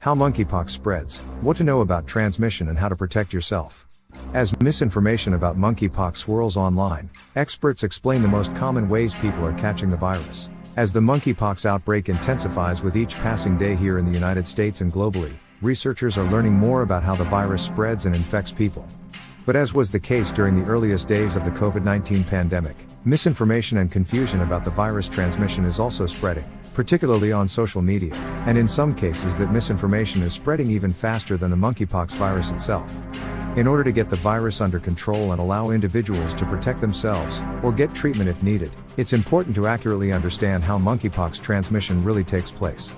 How monkeypox spreads, what to know about transmission and how to protect yourself. As misinformation about monkeypox swirls online, experts explain the most common ways people are catching the virus. As the monkeypox outbreak intensifies with each passing day here in the United States and globally, researchers are learning more about how the virus spreads and infects people. But as was the case during the earliest days of the COVID-19 pandemic, misinformation and confusion about the virus transmission is also spreading, particularly on social media, and in some cases that misinformation is spreading even faster than the monkeypox virus itself. In order to get the virus under control and allow individuals to protect themselves, or get treatment if needed, it's important to accurately understand how monkeypox transmission really takes place.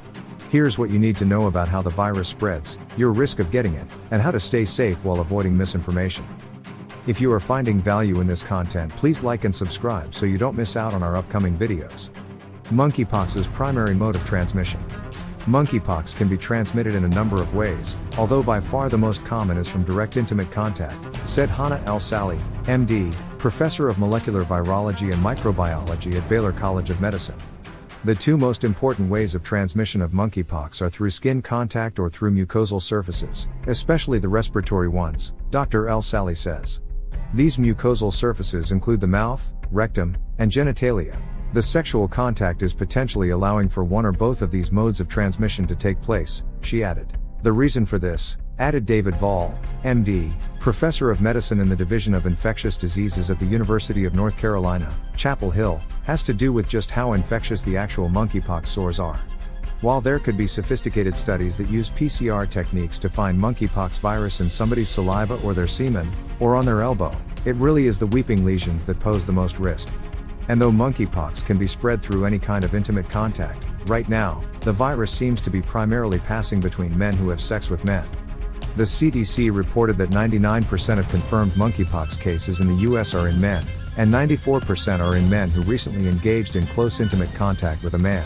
Here's what you need to know about how the virus spreads, your risk of getting it, and how to stay safe while avoiding misinformation. If you are finding value in this content, please like and subscribe so you don't miss out on our upcoming videos. Monkeypox's primary mode of transmission. Monkeypox can be transmitted in a number of ways, although by far the most common is from direct intimate contact, said Hana El Sahly, MD, professor of molecular virology and microbiology at Baylor College of Medicine. The two most important ways of transmission of monkeypox are through skin contact or through mucosal surfaces, especially the respiratory ones, Dr. El Sahly says. These mucosal surfaces include the mouth, rectum, and genitalia. The sexual contact is potentially allowing for one or both of these modes of transmission to take place, she added. The reason for this, added David Vall, MD, professor of medicine in the Division of Infectious Diseases at the University of North Carolina, Chapel Hill, has to do with just how infectious the actual monkeypox sores are. While there could be sophisticated studies that use PCR techniques to find monkeypox virus in somebody's saliva or their semen, or on their elbow, it really is the weeping lesions that pose the most risk. And though monkeypox can be spread through any kind of intimate contact, right now, the virus seems to be primarily passing between men who have sex with men. The CDC reported that 99% of confirmed monkeypox cases in the US are in men, and 94% are in men who recently engaged in close intimate contact with a man.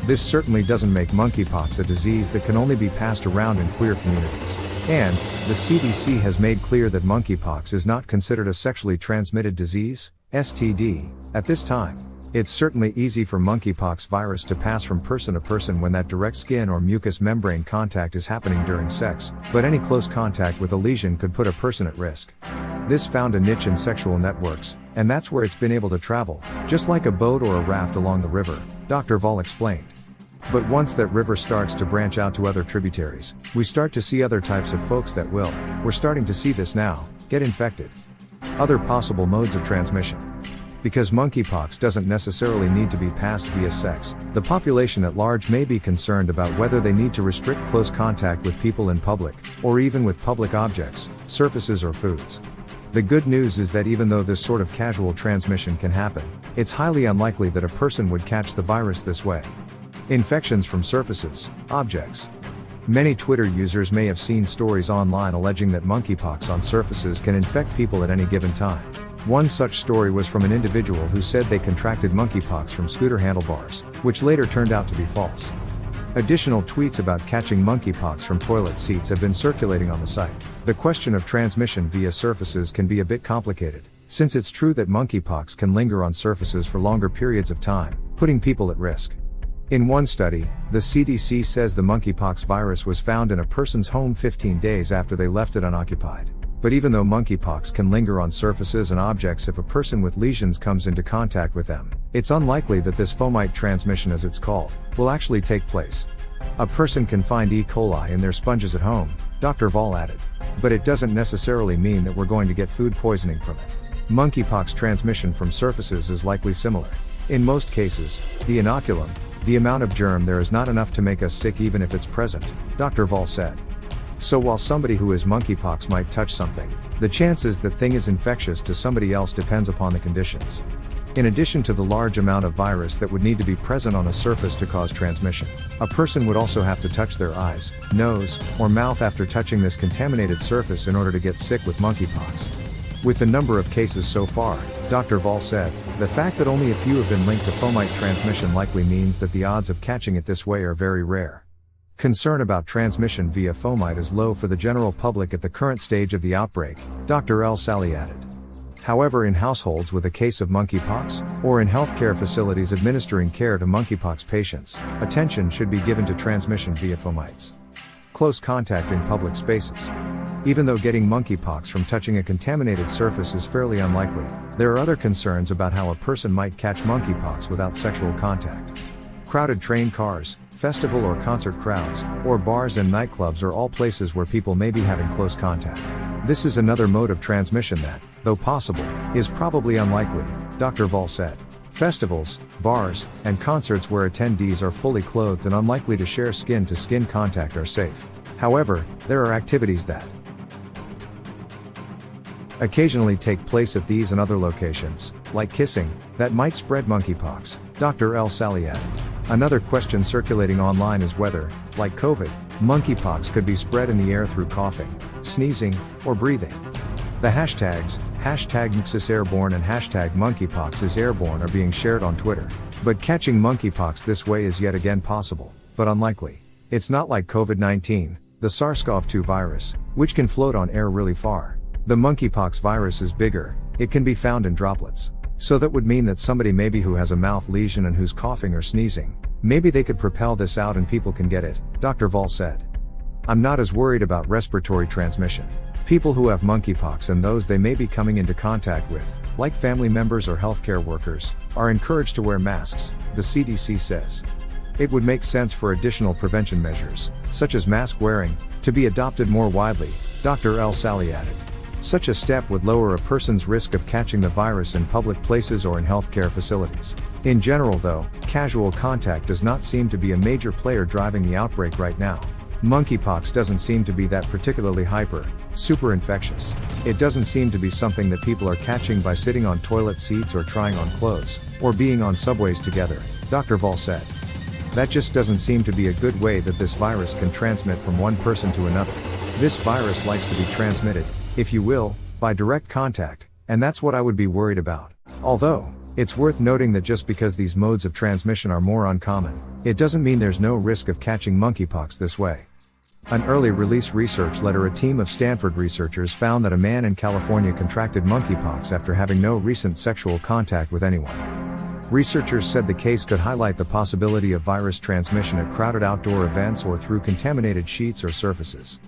This certainly doesn't make monkeypox a disease that can only be passed around in queer communities. And, the CDC has made clear that monkeypox is not considered a sexually transmitted disease, STD, at this time. It's certainly easy for monkeypox virus to pass from person to person when that direct skin or mucous membrane contact is happening during sex, but any close contact with a lesion could put a person at risk. This found a niche in sexual networks, and that's where it's been able to travel, just like a boat or a raft along the river, Dr. Vall explained. But once that river starts to branch out to other tributaries, we start to see other types of folks that will, we're starting to see this now, get infected. Other possible modes of transmission. Because monkeypox doesn't necessarily need to be passed via sex, the population at large may be concerned about whether they need to restrict close contact with people in public, or even with public objects, surfaces or foods. The good news is that even though this sort of casual transmission can happen, it's highly unlikely that a person would catch the virus this way. Infections from surfaces, objects. Many Twitter users may have seen stories online alleging that monkeypox on surfaces can infect people at any given time. One such story was from an individual who said they contracted monkeypox from scooter handlebars, which later turned out to be false. Additional tweets about catching monkeypox from toilet seats have been circulating on the site. The question of transmission via surfaces can be a bit complicated, since it's true that monkeypox can linger on surfaces for longer periods of time, putting people at risk. In one study, the CDC says the monkeypox virus was found in a person's home 15 days after they left it unoccupied. But even though monkeypox can linger on surfaces and objects if a person with lesions comes into contact with them, it's unlikely that this fomite transmission, as it's called, will actually take place. A person can find E. coli in their sponges at home, Dr. Vall added. But it doesn't necessarily mean that we're going to get food poisoning from it. Monkeypox transmission from surfaces is likely similar. In most cases, the inoculum, the amount of germ there is not enough to make us sick even if it's present, Dr. Vall said. So while somebody who has monkeypox might touch something, the chances that thing is infectious to somebody else depends upon the conditions. In addition to the large amount of virus that would need to be present on a surface to cause transmission, a person would also have to touch their eyes, nose, or mouth after touching this contaminated surface in order to get sick with monkeypox. With the number of cases so far, Dr. Vall said, the fact that only a few have been linked to fomite transmission likely means that the odds of catching it this way are very rare. Concern about transmission via fomite is low for the general public at the current stage of the outbreak, Dr. El Sahly added. However, in households with a case of monkeypox, or in healthcare facilities administering care to monkeypox patients, attention should be given to transmission via fomites. close contact in public spaces. Even though getting monkeypox from touching a contaminated surface is fairly unlikely, there are other concerns about how a person might catch monkeypox without sexual contact. Crowded train cars, festival or concert crowds, or bars and nightclubs are all places where people may be having close contact. This is another mode of transmission that, though possible, is probably unlikely, Dr. Vall said. Festivals, bars, and concerts where attendees are fully clothed and unlikely to share skin-to-skin contact are safe. However, there are activities that occasionally take place at these and other locations, like kissing, that might spread monkeypox, Dr. El Sahly added. Another question circulating online is whether, like COVID, monkeypox could be spread in the air through coughing, sneezing, or breathing. The hashtags, #MxIsAirborne and #monkeypoxIsAirborne are being shared on Twitter. But catching monkeypox this way is yet again possible, but unlikely. It's not like COVID-19, the SARS-CoV-2 virus, which can float on air really far. The monkeypox virus is bigger, it can be found in droplets. So that would mean that somebody maybe who has a mouth lesion and who's coughing or sneezing, maybe they could propel this out and people can get it, Dr. Vall said. I'm not as worried about respiratory transmission. People who have monkeypox and those they may be coming into contact with, like family members or healthcare workers, are encouraged to wear masks, the CDC says. It would make sense for additional prevention measures, such as mask wearing, to be adopted more widely, Dr. El Sahly added. Such a step would lower a person's risk of catching the virus in public places or in healthcare facilities. In general though, casual contact does not seem to be a major player driving the outbreak right now. Monkeypox doesn't seem to be that particularly super infectious. It doesn't seem to be something that people are catching by sitting on toilet seats or trying on clothes, or being on subways together, Dr. Vall said. That just doesn't seem to be a good way that this virus can transmit from one person to another. This virus likes to be transmitted, if you will, by direct contact, and that's what I would be worried about. Although, it's worth noting that just because these modes of transmission are more uncommon, it doesn't mean there's no risk of catching monkeypox this way. An early release research letter, a team of Stanford researchers found that a man in California contracted monkeypox after having no recent sexual contact with anyone. Researchers said the case could highlight the possibility of virus transmission at crowded outdoor events or through contaminated sheets or surfaces.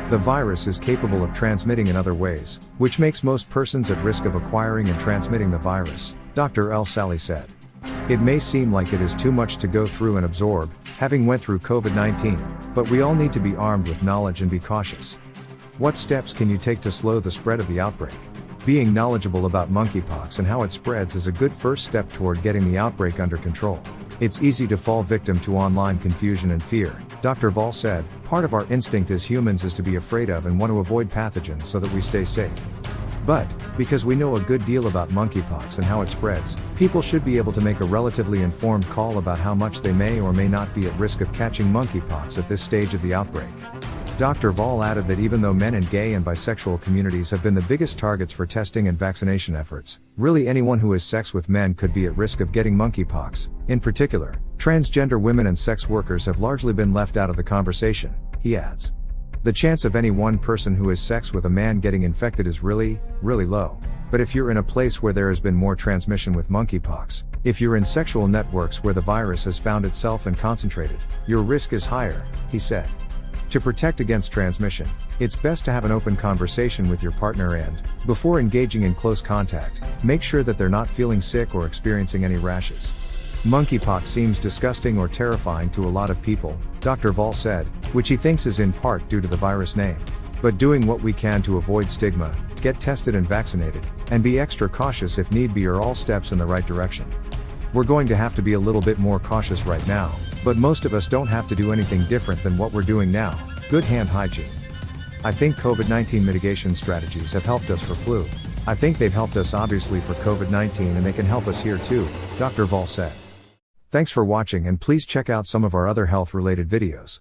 The virus is capable of transmitting in other ways, which makes most persons at risk of acquiring and transmitting the virus, Dr. El Sahly said. It may seem like it is too much to go through and absorb, having went through COVID-19, but we all need to be armed with knowledge and be cautious. What steps can you take to slow the spread of the outbreak? Being knowledgeable about monkeypox and how it spreads is a good first step toward getting the outbreak under control. It's easy to fall victim to online confusion and fear, Dr. Vall said. Part of our instinct as humans is to be afraid of and want to avoid pathogens so that we stay safe. But, because we know a good deal about monkeypox and how it spreads, people should be able to make a relatively informed call about how much they may or may not be at risk of catching monkeypox at this stage of the outbreak. Dr. Vall added that even though men and gay and bisexual communities have been the biggest targets for testing and vaccination efforts, really anyone who has sex with men could be at risk of getting monkeypox. In particular, transgender women and sex workers have largely been left out of the conversation, he adds. The chance of any one person who has sex with a man getting infected is really low. But if you're in a place where there has been more transmission with monkeypox, if you're in sexual networks where the virus has found itself and concentrated, your risk is higher, he said. To protect against transmission, it's best to have an open conversation with your partner and, before engaging in close contact, make sure that they're not feeling sick or experiencing any rashes. Monkeypox seems disgusting or terrifying to a lot of people, Dr. Vall said, which he thinks is in part due to the virus name. But doing what we can to avoid stigma, get tested and vaccinated, and be extra cautious if need be are all steps in the right direction. We're going to have to be a little bit more cautious right now, but most of us don't have to do anything different than what we're doing now. Good hand hygiene. I think COVID-19 mitigation strategies have helped us for flu. I think they've helped us obviously for COVID-19 and they can help us here too, Dr. Vall said. Thanks for watching and please check out some of our other health-related videos.